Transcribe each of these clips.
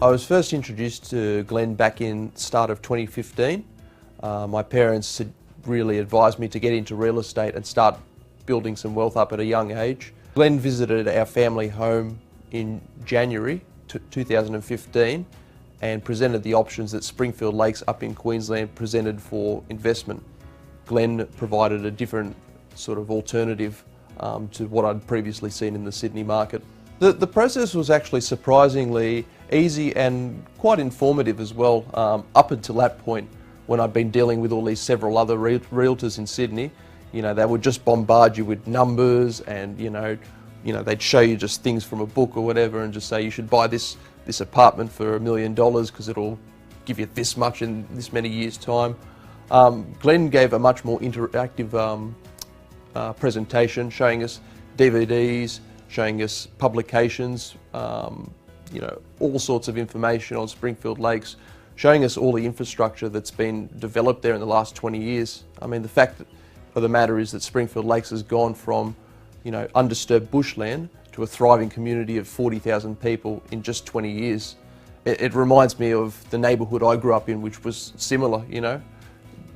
I was first introduced to Glen back in the start of 2015. My parents had really advised me to get into real estate and start building some wealth up at a young age. Glen visited our family home in January 2015 and presented the options that Springfield Lakes up in Queensland presented for investment. Glen provided a different sort of alternative to what I'd previously seen in the Sydney market. The process was actually surprisingly easy and quite informative as well, up until that point when I'd been dealing with all these several other realtors in Sydney. You know, they would just bombard you with numbers and, you know, they'd show you just things from a book or whatever and just say you should buy this apartment for $1 million because it'll give you this much in this many years' time. Glen gave a much more interactive presentation, showing us DVDs, showing us publications, you know, all sorts of information on Springfield Lakes, showing us all the infrastructure that's been developed there in the last 20 years. I mean, the fact of the matter is that Springfield Lakes has gone from, you know, undisturbed bushland to a thriving community of 40,000 people in just 20 years. It reminds me of the neighbourhood I grew up in, which was similar, you know,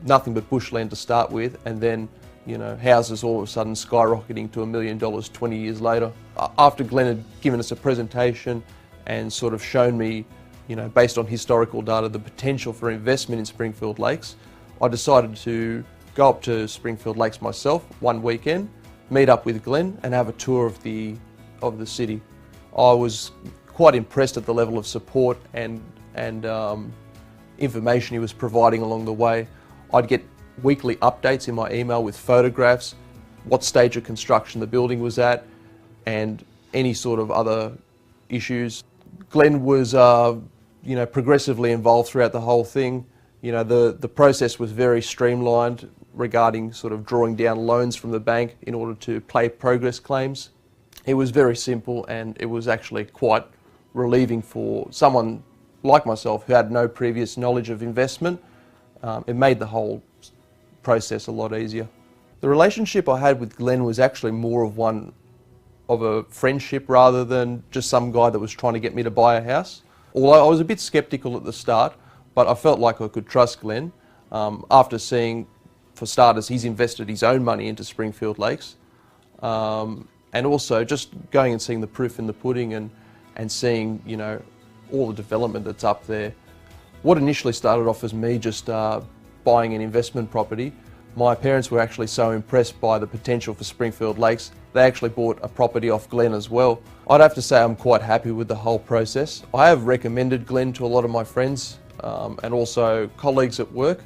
nothing but bushland to start with, and then, you know, houses all of a sudden skyrocketing to $1 million 20 years later. After Glen had given us a presentation and sort of shown me, you know, based on historical data, the potential for investment in Springfield Lakes, I decided to go up to Springfield Lakes myself one weekend, meet up with Glen and have a tour of the city. I was quite impressed at the level of support and information he was providing along the way. I'd get weekly updates in my email with photographs, what stage of construction the building was at, and any sort of other issues. Glen was, you know, progressively involved throughout the whole thing. You know, the process was very streamlined regarding sort of drawing down loans from the bank in order to pay progress claims. It was very simple, and it was actually quite relieving for someone like myself who had no previous knowledge of investment. It made the whole process a lot easier. The relationship I had with Glen was actually more of one of a friendship rather than just some guy that was trying to get me to buy a house. Although I was a bit sceptical at the start, but I felt like I could trust Glen. After seeing, for starters, he's invested his own money into Springfield Lakes, and also just going and seeing the proof in the pudding and seeing, you know, all the development that's up there. What initially started off as me just buying an investment property, my parents were actually so impressed by the potential for Springfield Lakes, they actually bought a property off Glen as well. I'd have to say I'm quite happy with the whole process. I have recommended Glen to a lot of my friends and also colleagues at work.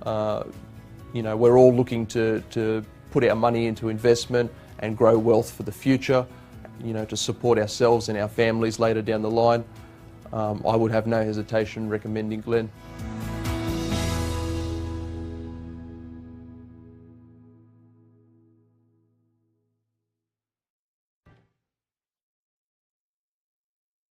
You know, we're all looking to put our money into investment and grow wealth for the future, you know, to support ourselves and our families later down the line. I would have no hesitation recommending Glen.